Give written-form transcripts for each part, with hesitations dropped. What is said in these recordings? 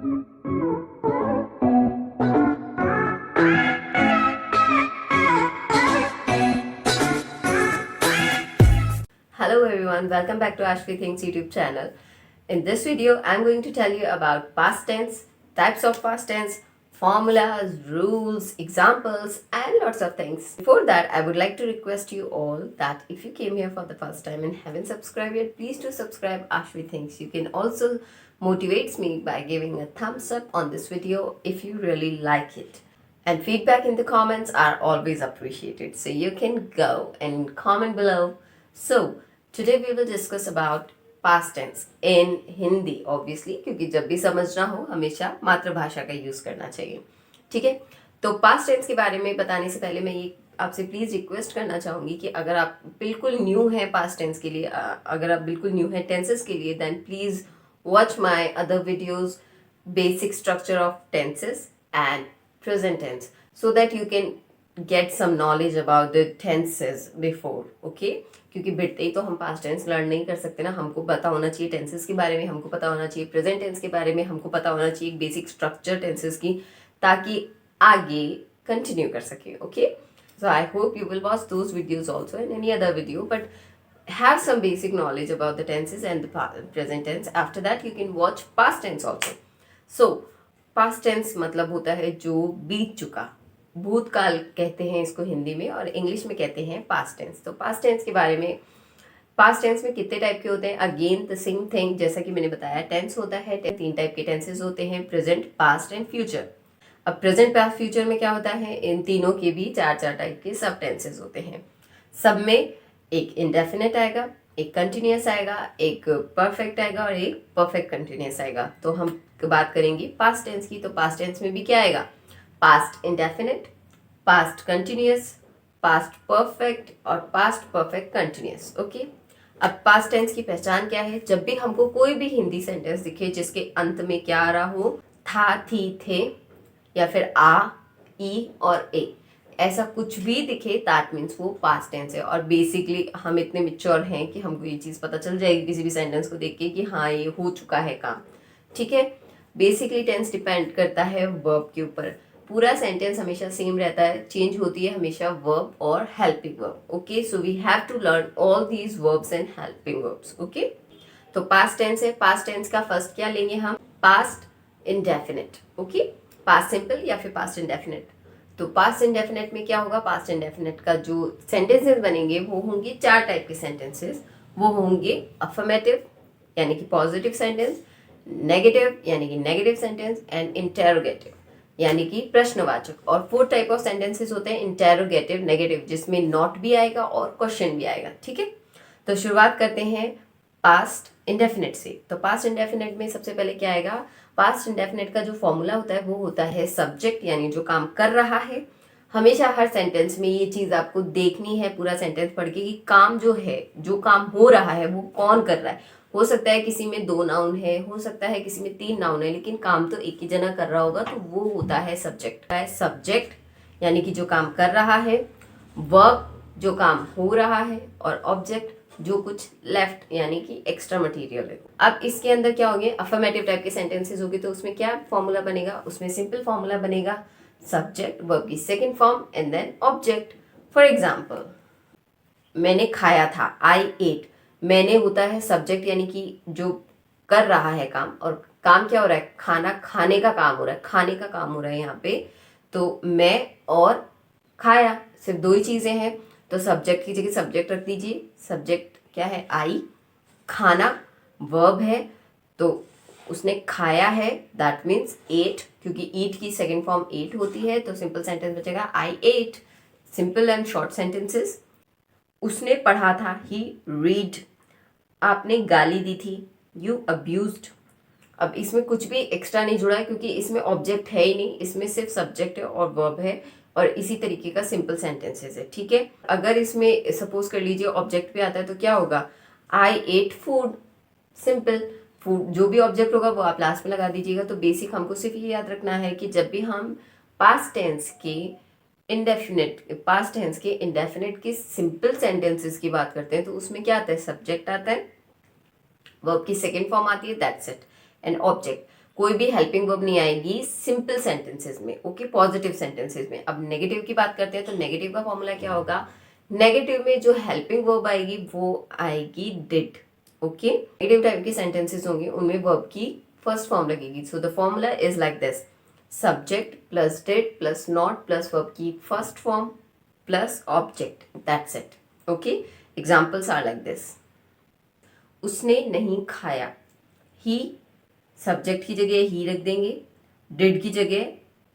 Hello everyone, welcome back to Ashvi Thinks YouTube channel. In this video, I'm going to tell you about past tense, types of past tense, formulas, rules, examples, and lots of things. Before that, I would like to request you all that if you came here for the first time and haven't subscribed yet, please do subscribe Ashvi Thinks. You can also motivate me by giving a thumbs up on this video if you really like it. And feedback in the comments are always appreciated. So you can go and comment below. So today we will discuss about past tense in Hindi obviously, क्योंकि जब भी समझना हो हमेशा मातृभाषा का use करना चाहिए. ठीक है, तो पास्ट टेंस के बारे में बताने से पहले मैं ये आपसे प्लीज रिक्वेस्ट करना चाहूंगी कि अगर आप बिल्कुल न्यू हैं पास्ट टेंस के लिए, अगर आप बिल्कुल न्यू हैं टेंसेस के लिए, then please watch my other videos basic structure of tenses and present tense so that you can get some knowledge about the tenses before. Okay, क्योंकि बैठते ही तो हम पास्ट टेंस लर्न नहीं कर सकते ना, हमको पता होना चाहिए टेंसेस के बारे में, हमको पता होना चाहिए प्रेजेंट टेंस के बारे में, हमको पता होना चाहिए बेसिक स्ट्रक्चर टेंसेस की, ताकि आगे कंटिन्यू कर सके. Okay, so I hope you will watch those videos also in any other video, but have some basic knowledge about the tenses and the present tense. After that you can watch past tense also. So past tense मतलब होता है जो बीत चुका, भूतकाल कहते हैं इसको हिंदी में, और इंग्लिश में कहते हैं पास्ट टेंस. तो पास्ट टेंस के बारे में, पास्ट टेंस में कितने टाइप के होते हैं, अगेन द सेम थिंग जैसा कि मैंने बताया, टेंस होता है, 3 टाइप के टेंसेस होते हैं, प्रेजेंट, पास्ट एंड फ्यूचर. अब प्रेजेंट, पास्ट, फ्यूचर में क्या होता है, इन तीनों के भी 4 टाइप के सब टेंसेस होते हैं. सब में एक इंडेफिनिट आएगा, एक कंटिन्यूस आएगा, एक परफेक्ट आएगा और एक परफेक्ट कंटिन्यूस आएगा. तो हम बात करेंगे पास्ट टेंस की. तो पास्ट टेंस में भी क्या आएगा, past indefinite, past continuous, past perfect और पास्ट परफेक्ट कंटिन्यूस. ओके, अब पास्ट टेंस की पहचान क्या है, जब भी हमको कोई भी हिंदी सेंटेंस दिखे जिसके अंत में क्या आ रहा हो, था, थी, थे, या फिर आ, ई और ए, ऐसा कुछ भी दिखे, दैट मीन्स वो पास्ट टेंस है. और बेसिकली हम इतने मिच्योर हैं कि हमको ये चीज़ पता चल जाएगी किसी भी सेंटेंस को देख के कि हाँ ये हो चुका है काम. ठीक है, बेसिकली टेंस डिपेंड करता है वर्ब के ऊपर. पूरा सेंटेंस हमेशा सेम रहता है, चेंज होती है हमेशा वर्ब और helping verb. Okay, so we have to learn all these verbs and helping verbs. Okay, तो पास्ट टेंस है, पास्ट टेंस का फर्स्ट क्या लेंगे हम, past indefinite. Okay, past simple या फिर पास्ट इंडेफिनिट. तो पास्ट इंडेफिनिट में क्या होगा, पास्ट इंडेफिनिट का जो सेंटेंसेस बनेंगे वो होंगे 4 टाइप के सेंटेंसेस. वो होंगे अफर्मेटिव यानी कि पॉजिटिव सेंटेंस, नेगेटिव यानी कि नेगेटिव सेंटेंस, एंड इंटेरोगेटिव यानी कि प्रश्नवाचक. और 4 टाइप ऑफ सेंटेंसेस होते हैं, इंटेरोगेटिव, नेगेटिव जिसमें नॉट भी आएगा और क्वेश्चन भी आएगा. ठीक है, तो शुरुआत करते हैं पास्ट इंडेफिनिट से. तो पास्ट इंडेफिनिट में सबसे पहले क्या आएगा, पास्ट इंडेफिनिट का जो फॉर्मूला होता है वो होता है सब्जेक्ट यानी जो काम कर रहा है. हमेशा हर सेंटेंस में ये चीज़ आपको देखनी है पूरा सेंटेंस पढ़ के कि काम जो है, जो काम हो रहा है वो कौन कर रहा है. हो सकता है किसी में 2 नाउन है, हो सकता है किसी में 3 नाउन है, लेकिन काम तो एक ही जना कर रहा होगा, तो वो होता है सब्जेक्ट. सब्जेक्ट यानी कि जो काम कर रहा है, वर्ब जो काम हो रहा है, और ऑब्जेक्ट जो कुछ लेफ्ट यानी कि एक्स्ट्रा मटेरियल है. अब इसके अंदर क्या होंगे, अफर्मेटिव टाइप के सेंटेंसेस होंगे, तो उसमें क्या फॉर्मूला बनेगा, उसमें सिंपल फॉर्मूला बनेगा, सब्जेक्ट, वर्ब की second form and then object. For example, मैंने खाया था, आई एट. मैंने होता है सब्जेक्ट यानी कि जो कर रहा है काम, और काम क्या हो रहा है, खाना खाने का काम हो रहा है, खाने का काम हो रहा है यहाँ पे. तो मैं और खाया सिर्फ 2 ही चीज़ें हैं, तो सब्जेक्ट की जगह सब्जेक्ट रख दीजिए. सब्जेक्ट क्या है, आई, खाना वर्ब है, तो उसने खाया है, दैट मीन्स एट, क्योंकि ईट की सेकेंड फॉर्म एट होती है, तो सिंपल सेंटेंस बचेगा I ate. Simple and short sentences. उसने पढ़ा था, ही रीड. आपने गाली दी थी, यू अब्यूज्ड. अब इसमें कुछ भी एक्स्ट्रा नहीं जुड़ा है क्योंकि इसमें ऑब्जेक्ट है ही नहीं, इसमें सिर्फ सब्जेक्ट है और वर्ब है, और इसी तरीके का सिंपल सेंटेंसेस है. ठीक है, अगर इसमें सपोज कर लीजिए ऑब्जेक्ट भी आता है तो क्या होगा, आई एट फूड. सिंपल, फूड जो भी ऑब्जेक्ट होगा वो आप लास्ट में लगा दीजिएगा. तो बेसिक हमको सिर्फ ये याद रखना है कि जब भी हम पास्ट टेंस के इंडेफिनिट के सिंपल सेंटेंसेस की बात करते हैं तो उसमें क्या आता है, सब्जेक्ट आता है, वर्ब की सेकेंड फॉर्म आती है, दैट्स इट, एंड ऑब्जेक्ट. कोई भी हेल्पिंग वर्ब नहीं आएगी सिंपल सेंटेंसेस में, ओके, पॉजिटिव सेंटेंसेस में। अब नेगेटिव की बात करते हैं तो नेगेटिव का फॉर्मूला क्या होगा? नेगेटिव में जो हेल्पिंग वर्ब आएगी वो आएगी डिड, ओके। नेगेटिव टाइप के सेंटेंसेस होंगे उनमें वर्ब की फर्स्ट फॉर्म लगेगी। So the formula is like this, subject plus did plus not plus verb की first form plus object, that's it, okay. Examples are like this, उसने नहीं खाया, ही subject की जगह ही रख देंगे, डिड की जगह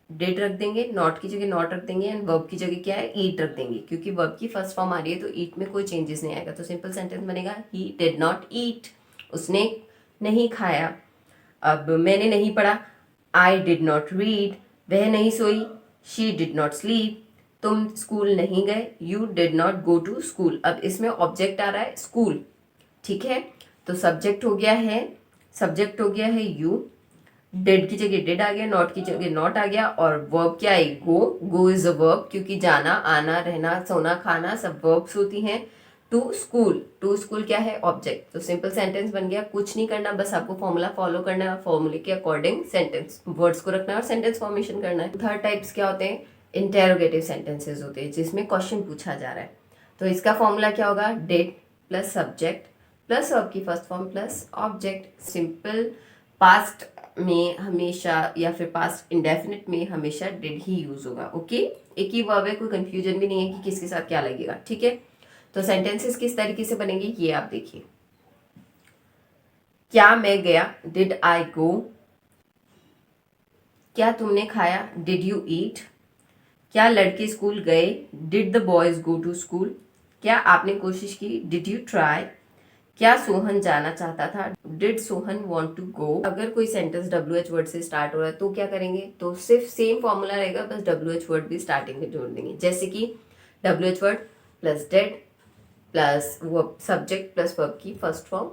डिड रख देंगे, नॉट की जगह नॉट रख देंगे एंड वर्ब की जगह क्या है? ईट रख देंगे, क्योंकि वर्ब की फर्स्ट फॉर्म आ रही है तो ईट में कोई चेंजेस नहीं आएगा। तो सिंपल सेंटेंस बनेगा ही डिड नॉट ईट, उसने नहीं खाया। अब मैंने नहीं पढ़ा, आई डिड नॉट रीड, वह नहीं सोई, शी डिड नॉट स्लीप, तुम स्कूल नहीं गए, you did not go to school. अब इसमें ऑब्जेक्ट आ रहा है स्कूल, ठीक है। तो सब्जेक्ट हो गया है यू, डिड की जगह डिड आ गया, नॉट की जगह नॉट आ गया और वर्ब क्या है? गो इज अ वर्ब, क्योंकि जाना, आना, रहना, सोना, खाना सब वर्ब्स होती हैं। टू स्कूल क्या है? ऑब्जेक्ट। तो सिंपल सेंटेंस बन गया, कुछ नहीं करना, बस आपको फॉर्मूला फॉलो करना है, फॉर्मूले के अकॉर्डिंग सेंटेंस वर्ड्स को रखना है और सेंटेंस फॉर्मेशन करना है। थर्ड टाइप्स क्या होते हैं? इंटेरोगेटिव सेंटेंसेस होते हैं जिसमें क्वेश्चन पूछा जा रहा है। तो इसका फॉर्मूला क्या होगा? Did plus subject plus verb की first form plus object. Simple past में हमेशा या फिर पास्ट इंडेफिनिट में हमेशा डिड ही यूज होगा, ओके। एक ही वर्ब है, कोई कंफ्यूजन भी नहीं है कि किसके साथ क्या लगेगा, ठीक है। तो सेंटेंसेस किस तरीके से बनेंगे ये आप देखिए। क्या मैं गया? Did I go. क्या तुमने खाया? Did you eat. क्या लड़के स्कूल गए? Did the boys go to school. क्या आपने कोशिश की? Did you try. क्या सोहन जाना चाहता था? Did Sohan want to go. अगर कोई सेंटेंस WH वर्ड से स्टार्ट हो रहा है तो क्या करेंगे? तो सिर्फ सेम फॉर्मूला रहेगा, बस WH वर्ड भी स्टार्टिंग में जोड़ देंगे, जैसे कि WH word plus dead plus subject plus verb की फर्स्ट फॉर्म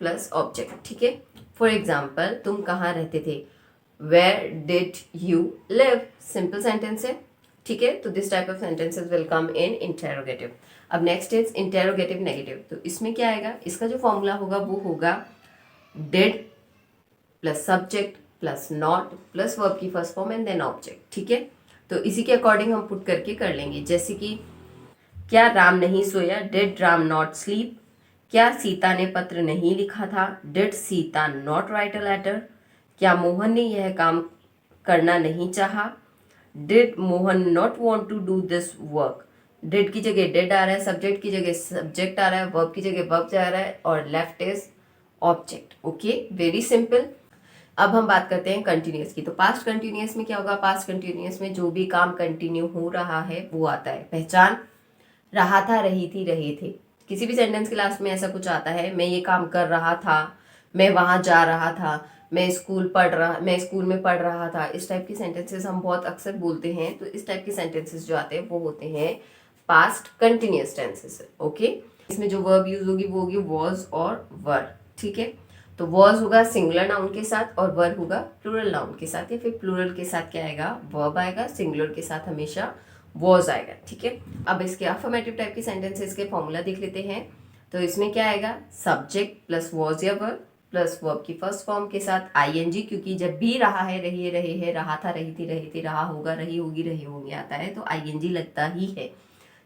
प्लस ऑब्जेक्ट, ठीक है। फॉर एग्जाम्पल, तुम कहाँ रहते थे? Where did you live. Simple sentence है, ठीक है। तो this type of sentences will come in interrogative. अब नेक्स्ट इज इंटेरोगेटिव नेगेटिव। तो इसमें क्या आएगा? इसका जो फॉर्मूला होगा वो होगा did plus subject plus not plus verb की first form and then object, ठीक है। तो इसी के अकॉर्डिंग हम पुट करके कर लेंगे, जैसे कि क्या राम नहीं सोया? Did Ram not sleep. क्या सीता ने पत्र नहीं लिखा था? Did Sita not write a letter. क्या मोहन ने यह काम करना नहीं चाहा? Did Mohan not want to do this work. Did की जगह डिड आ रहा है, सब्जेक्ट की जगह सब्जेक्ट आ रहा है, वर्ब की जगह वर्ब जा रहा है और left is object, okay, very simple. अब हम बात करते हैं कंटिन्यूअस की। तो पास्ट कंटिन्यूअस में क्या होगा? पास्ट कंटिन्यूअस में जो भी काम कंटिन्यू हो रहा है वो आता है। पहचान, रहा था, रही थी, रहे थे। किसी भी सेंटेंस के लास्ट में ऐसा कुछ आता है, मैं ये काम कर रहा था, मैं वहां जा रहा था, मैं स्कूल में पढ़ रहा था। इस टाइप के सेंटेंसेस हम बहुत अक्सर बोलते हैं। तो इस टाइप के सेंटेंसेस जो आते हैं वो होते हैं पास्ट कंटिन्यूअस टेंसेस, ओके। इसमें जो वर्ब यूज होगी वो होगी वॉज और वर, ठीक है। तो वॉज होगा सिंगुलर नाउन के साथ और वर होगा प्लूरल नाउन के साथ, या फिर प्लूरल के साथ क्या आएगा? वर्ब आएगा, सिंगुलर के साथ हमेशा वॉज आएगा, ठीक है। अब इसके अफर्मेटिव टाइप के सेंटेंसेस के फॉर्मूला देख लेते हैं। तो इसमें क्या आएगा? सब्जेक्ट प्लस वॉज या वर्ब प्लस वर्ब की फर्स्ट फॉर्म के साथ आईएनजी, क्योंकि जब भी रहा है, रही रहे है, रहा था, रही थी, रहा होगा, रही होगी, रहे होंगे आता है तो आईएनजी लगता ही है,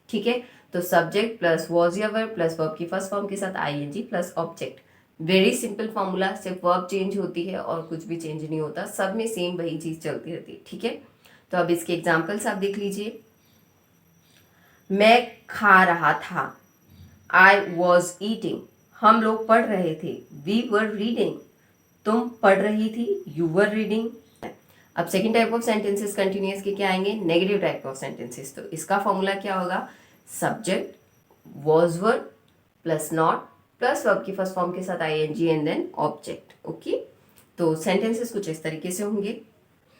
ठीक है। तो सब्जेक्ट प्लस वॉज या वर्ब प्लस वर्ब की फर्स्ट फॉर्म के साथ ING plus object. Very simple formula, सिर्फ वर्ब चेंज होती है और कुछ भी चेंज नहीं होता, सब में सेम वही चीज चलती रहती है, ठीक है। तो अब इसके एग्जाम्पल्स आप देख लीजिए। मैं खा रहा था, आई वॉज ईटिंग। हम लोग पढ़ रहे थे, वी वर रीडिंग। तुम पढ़ रही थी, यू वर रीडिंग। अब second type of sentences continuous के क्या आएंगे? Negative type of sentences. तो इसका फॉर्मूला क्या होगा? Subject was verb plus not plus verb की फर्स्ट फॉर्म के साथ ING and then object, okay. तो सेंटेंसेस कुछ इस तरीके से होंगे।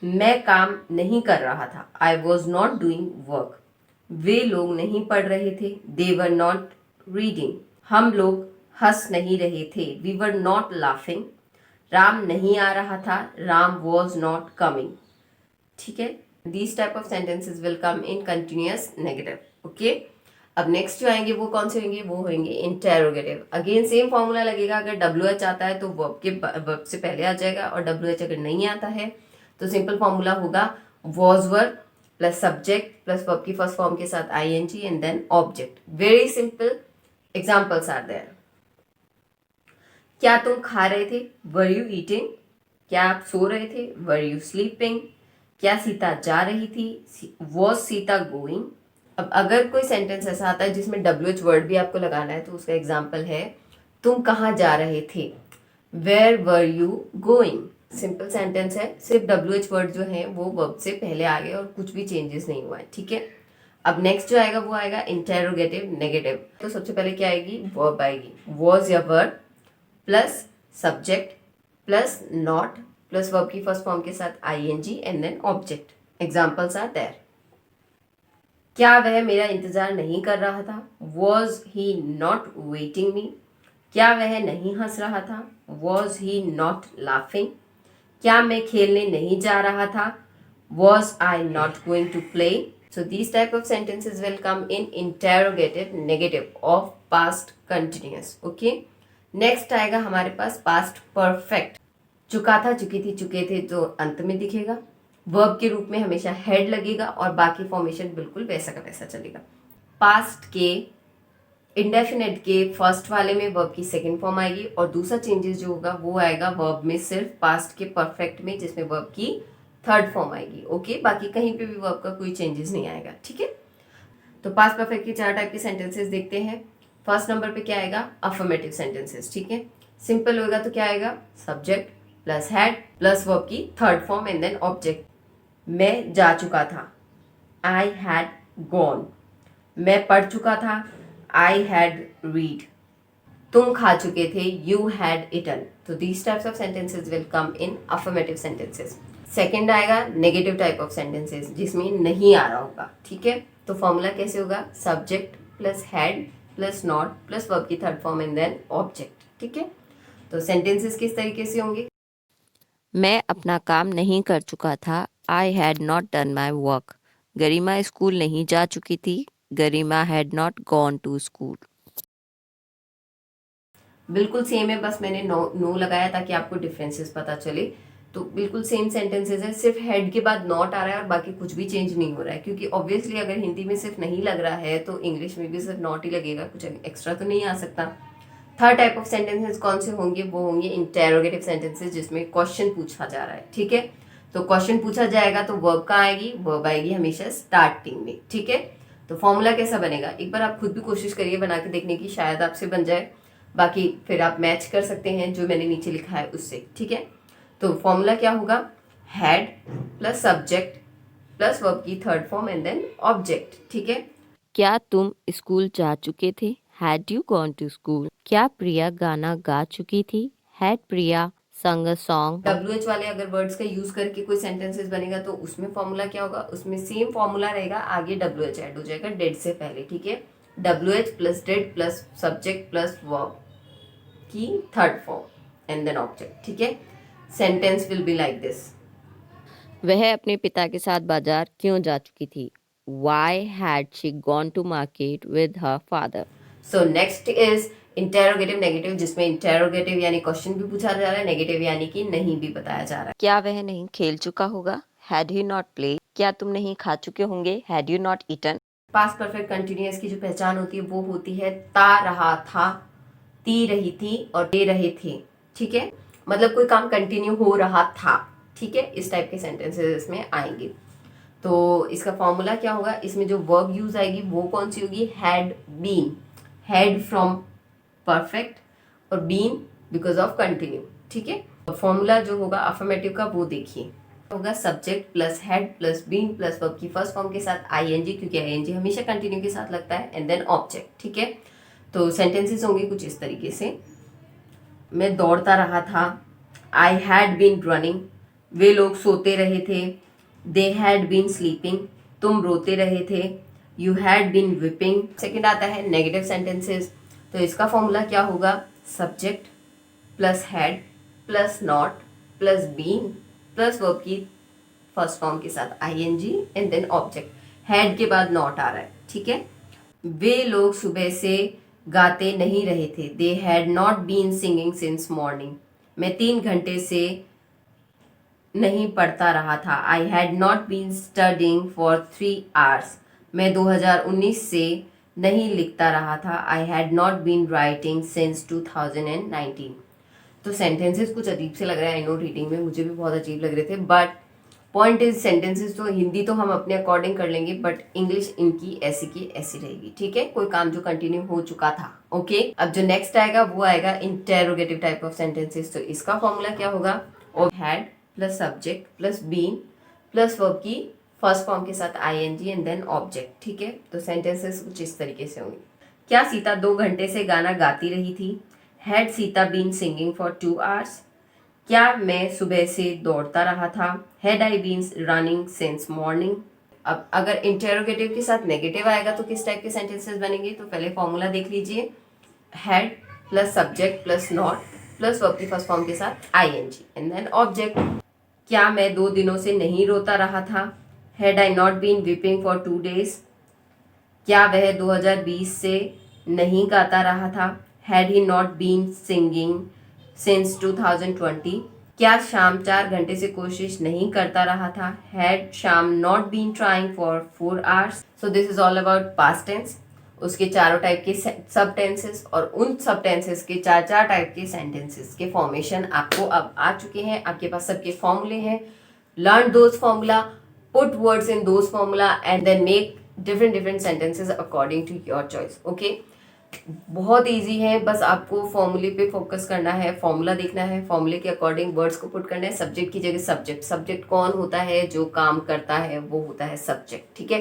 मैं काम नहीं कर रहा था, I was not doing work. वे लोग नहीं पढ़ रहे थे, दे वर नॉट रीडिंग। हम लोग हंस नहीं रहे थे, we were not laughing. Ram नहीं आ रहा था, राम वॉज नॉट कमिंग, ठीक है। These type of sentences will come in continuous negative, okay. अब नेक्स्ट जो आएंगे वो कौन से होंगे, वो होंगे इंटेरोगेटिव। अगेन सेम फॉर्मूला लगेगा, अगर WH आता है तो वर्ब से पहले आ जाएगा, और WH अगर नहीं आता है तो सिंपल फॉर्मूला होगा was were plus subject plus verb की फर्स्ट फॉर्म के साथ ING and then object. Very simple examples are there. क्या तुम खा रहे थे, वर यू ईटिंग? क्या आप सो रहे थे, वर यू स्लीपिंग? क्या सीता जा रही थी, वॉज सीता गोइंग? अब अगर कोई सेंटेंस ऐसा आता है जिसमें WH वर्ड भी आपको लगाना है तो उसका एग्जाम्पल है तुम कहाँ जा रहे थे, where were you going. Simple sentence है, सिर्फ WH वर्ड जो है वो वर्ब से पहले आ गए और कुछ भी चेंजेस नहीं हुआ है, ठीक है। अब नेक्स्ट जो आएगा वो आएगा इंटेरोगेटिव नेगेटिव। तो सबसे पहले क्या आएगी, वर्ब आएगी, वॉज या verb plus subject plus not plus verb की फर्स्ट फॉर्म के साथ ING and then object. Examples are there. क्या वह मेरा इंतजार नहीं कर रहा था, was he not waiting me? क्या वह नहीं हंस रहा था, वॉज ही नॉट लाफिंग? क्या मैं खेलने नहीं जा रहा था, was I not going to play? So these type of sentences will come in interrogative negative of past continuous. Okay. Next आएगा हमारे पास past perfect। चुका था, चुकी थी, चुके थे जो अंत में दिखेगा। वर्ब के रूप में हमेशा हेड लगेगा और बाकी फॉर्मेशन बिल्कुल वैसा का वैसा चलेगा। पास्ट के इंडेफिनेट के फर्स्ट वाले में वर्ब की सेकंड फॉर्म आएगी और दूसरा चेंजेस जो होगा वो आएगा वर्ब में सिर्फ पास्ट के परफेक्ट में, जिसमें वर्ब की थर्ड फॉर्म आएगी। ओके, बाकी कहीं पे भी वर्ब का कोई चेंजेस नहीं आएगा, ठीक है। तो पास्ट परफेक्ट के 4 टाइप के सेंटेंसेस देखते हैं। फर्स्ट नंबर पे क्या आएगा, अफर्मेटिव सेंटेंसेस, ठीक है। सिंपल होगा तो क्या आएगा, subject plus had plus verb की third form and then object. मैं जा चुका था, आई हैड गॉन। मैं पढ़ चुका था, आई हैड रीड। तुम खा चुके थे, यू हैड इटन। तो these types of sentences will come in affirmative sentences. Second आएगा नेगेटिव टाइप ऑफ सेंटेंसेस जिसमें नहीं आ रहा होगा, ठीक है। तो फॉर्मूला कैसे होगा, subject plus had plus not plus verb की third form and then object, ठीक है। तो सेंटेंसेस किस तरीके से होंगे, मैं अपना काम नहीं कर चुका था, I had not done my work. Garima school नहीं जा चुकी थी, Garima had not gone to school. बिल्कुल सेम है, बस मैंने नो लगाया ताकि आपको डिफरेंसेस पता चले। तो बिल्कुल सेम सेंटेंसेस है, सिर्फ हेड के बाद नॉट आ रहा है और बाकी कुछ भी चेंज नहीं हो रहा है, क्योंकि ऑब्वियसली अगर हिंदी में सिर्फ नहीं लग रहा है तो इंग्लिश में भी सिर्फ नॉट ही लगेगा, कुछ एक्स्ट्रा तो नहीं आ सकता। थर्ड टाइप ऑफ सेंटेंसेस कौन से होंगे, वो होंगे इंटेरोगेटिव सेंटेंसेस जिसमें क्वेश्चन पूछा जा रहा है, ठीक है। तो क्वेश्चन पूछा जाएगा तो वर्ब कहाँ आएगी, वर्ब आएगी हमेशा स्टार्टिंग में, ठीक है। तो फॉर्मूला कैसा बनेगा, एक बार आप खुद भी कोशिश करिए बना के देखने की, शायद आपसे बन जाए। बाकी फिर आप मैच कर सकते हैं जो मैंने नीचे लिखा है उससे, ठीक है। तो फॉर्मूला क्या होगा, had plus subject plus verb की third form and then object, ठीक है। क्या तुम स्कूल जा चुके थे, had you gone to school? क्या प्रिया गाना गा चुकी थी, हैड प्रिया संग अ सॉन्ग? WH वाले अगर वर्ड्स का यूज करके कोई सेंटेंसेस बनेगा तो उसमें फॉर्मूला क्या होगा, उसमें सेम फॉर्मूला रहेगा, आगे WH ऐड हो जाएगा डेड से पहले, ठीक है। WH plus dead plus subject plus verb की third form and then object, ठीक है। Sentence will be like this, वह अपने पिता के साथ बाजार क्यों जा चुकी थी, why had she gone to market with her father? So next is interrogative negative, जिसमें इंटेरोगेटिव यानी क्वेश्चन भी पूछा जा रहा है, नेगेटिव यानी कि नहीं भी बताया जा रहा है। क्या वह नहीं खेल चुका होगा, हैड ही नॉट प्ले? क्या तुम नहीं खा चुके होंगे, had you not eaten? Past perfect continuous की जो पहचान होती है वो होती है ता रहा था, ती रही थी और दे रहे थे, ठीक है। मतलब कोई काम कंटिन्यू हो रहा था, ठीक है। इस टाइप के सेंटेंसेस इसमें आएंगे। तो इसका फॉर्मूला क्या होगा, इसमें जो वर्ब यूज आएगी वो कौन सी होगी, had been, had from perfect और बीन बिकॉज ऑफ कंटिन्यू, ठीक है। फॉर्मूला जो होगा अफर्मेटिव का वो देखिए, होगा subject plus had plus been plus verb की फर्स्ट फॉर्म के साथ ING, क्योंकि ING हमेशा कंटिन्यू के साथ लगता है, एंड देन ऑब्जेक्ट, ठीक है। तो सेंटेंसेस होंगे कुछ इस तरीके से, मैं दौड़ता रहा था, आई हैड बीन रनिंग, वे लोग सोते रहे थे, दे हैड बीन स्लीपिंग, तुम रोते रहे थे, you had been weeping. Second आता है नेगेटिव सेंटेंसेस, तो इसका फॉर्मूला क्या होगा, subject plus had plus not plus been plus verb की फर्स्ट फॉर्म के साथ ING and then object. Had के बाद नॉट आ रहा है, ठीक है। वे लोग सुबह से गाते नहीं रहे थे. They had not been singing since morning. मैं 3 घंटे से नहीं पढ़ता रहा था. I had not been studying for 3 hours. मैं 2019 से नहीं लिखता रहा था. I had not been writing since 2019. तो सेंटेंसेस कुछ अजीब से लग रहे हैं, आई नो, रीडिंग में मुझे भी बहुत अजीब लग रहे थे, बट पॉइंट इज सेंटेंसेस तो हिंदी तो हम अपने अकॉर्डिंग कर लेंगे, बट इंग्लिश इनकी ऐसी की ऐसी रहेगी. ठीक है, कोई काम जो कंटिन्यू हो चुका था. ओके, अब जो नेक्स्ट आएगा वो आएगा इंटेरोगेटिव टाइप ऑफ सेंटेंसेस. तो इसका फॉर्मूला क्या होगा? Had plus subject plus been plus verb की फर्स्ट फॉर्म के साथ ING एंड देन ऑब्जेक्ट. ठीक है, तो सेंटेंसेस कुछ इस तरीके से होंगे. क्या सीता 2 घंटे से गाना गाती रही थी? Had Sita been singing for 2 hours? क्या मैं सुबह से दौड़ता रहा था? Had I been running since morning? अब अगर इंटेरोगेटिव के साथ नेगेटिव आएगा तो किस टाइप के सेंटेंसेस बनेंगे? तो पहले फॉर्मूला देख लीजिए. Had plus subject plus not plus verb की फर्स्ट फॉर्म के साथ ING एंड देन ऑब्जेक्ट. क्या मैं 2 दिनों से नहीं रोता रहा था? Had I not been weeping for 2 days? क्या वह 2020 से नहीं गाता रहा था? Had he not been singing since 2020? क्या शाम 4 घंटे से कोशिश नहीं करता रहा था? Had Sham not been trying for 4 hours? So this is all about past tense, उसके चारों टाइप के सब टेंसेस और उन सब टेंसेस के 4 टाइप के सेंटेंसेस के फॉर्मेशन आपको अब आ चुके हैं. आपके पास सबके फॉर्मूले हैं. Learn those formula, put words in those formula and then make different sentences according to your choice. okay, बहुत इजी है. बस आपको फॉर्मूले पे फोकस करना है, फॉर्मूला देखना है, फॉर्मूले के अकॉर्डिंग वर्ड्स को पुट करना है. सब्जेक्ट की जगह सब्जेक्ट. सब्जेक्ट कौन होता है? जो काम करता है वो होता है सब्जेक्ट. ठीक है,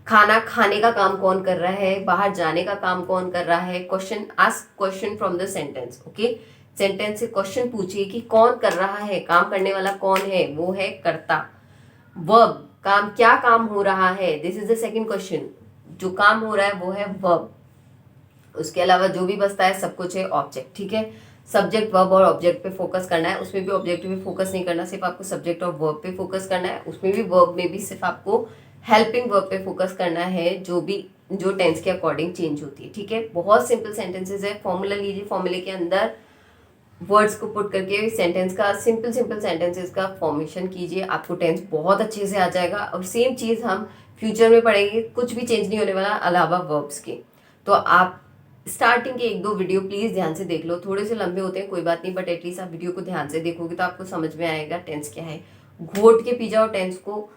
खाना खाने का काम कौन कर रहा है? बाहर जाने का काम कौन कर रहा है? Question, ask question from the sentence. Okay, sentence से क्वेश्चन पूछिए कि कौन कर रहा है, काम करने वाला कौन है? वो है कर्ता. वर्ब, काम, क्या काम हो रहा है? This is the second question. जो काम हो रहा है वो है वर्ब. उसके अलावा जो भी बचता है सब कुछ है ऑब्जेक्ट. ठीक है, सब्जेक्ट वर्ब और ऑब्जेक्ट पे फोकस करना है. उसमें भी ऑब्जेक्ट पे फोकस नहीं करना, सिर्फ आपको सब्जेक्ट और वर्ब पे फोकस करना है. उसमें भी वर्ब में भी सिर्फ आपको हेल्पिंग वर्ब पे फोकस करना है, जो टेंस के अकॉर्डिंग चेंज होती है. ठीक है, बहुत सिंपल सेंटेंसेस है. फॉर्मूला लीजिए, फॉर्मूले के अंदर वर्ड्स को पुट करके सेंटेंस का सिंपल सेंटेंसेस का फॉर्मेशन कीजिए. आपको टेंस बहुत अच्छे से आ जाएगा. और सेम चीज़ हम फ्यूचर में पढ़ेंगे, कुछ भी चेंज नहीं होने वाला अलावा वर्ब्स के. तो आप स्टार्टिंग के 1-2 वीडियो प्लीज़ ध्यान से देख लो. थोड़े से लंबे होते हैं, कोई बात नहीं, बट एटलीस्ट आप वीडियो को ध्यान से देखोगे तो आपको समझ में आएगा टेंस क्या है. घोट के पी जाओ टेंस को,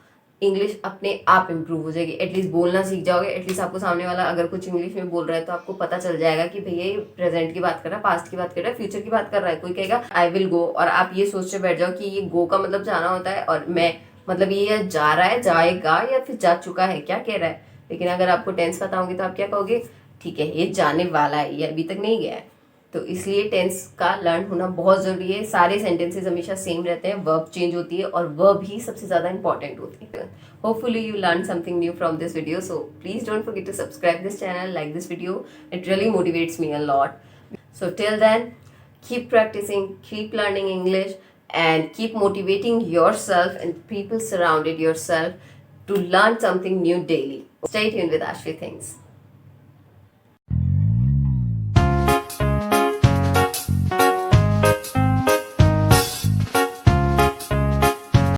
इंग्लिश अपने आप इम्प्रूव हो जाएगी. एटलीस्ट बोलना सीख जाओगे. एटलीस्ट आपको सामने वाला अगर कुछ इंग्लिश में बोल रहा है तो आपको पता चल जाएगा कि भैया ये प्रेजेंट की बात कर रहा है, पास्ट की बात कर रहा है, फ्यूचर की बात कर रहा है. कोई कहेगा आई विल गो, और आप ये सोच के बैठ जाओ कि ये गो का मतलब जाना होता है, और मैं मतलब ये जा रहा है, जाएगा, या फिर जा चुका है, क्या कह रहा है. लेकिन अगर आपको टेंस पता होगी तो आप क्या कहोगे? ठीक है, ये जाने वाला है, ये अभी तक नहीं गया है. तो इसलिए टेंस का लर्न होना बहुत ज़रूरी है. सारे सेंटेंसेस हमेशा सेम रहते हैं, वर्ब चेंज होती है और वर्ब ही सबसे ज़्यादा इंपॉर्टेंट होती है. Hopefully you learned something new from this video. So please don't forget to subscribe this channel, like this video. It really motivates me a lot. So till then, keep practicing, keep learning English, and keep motivating yourself and people surrounded yourself to learn something new daily. Stay tuned with Ashvi Things.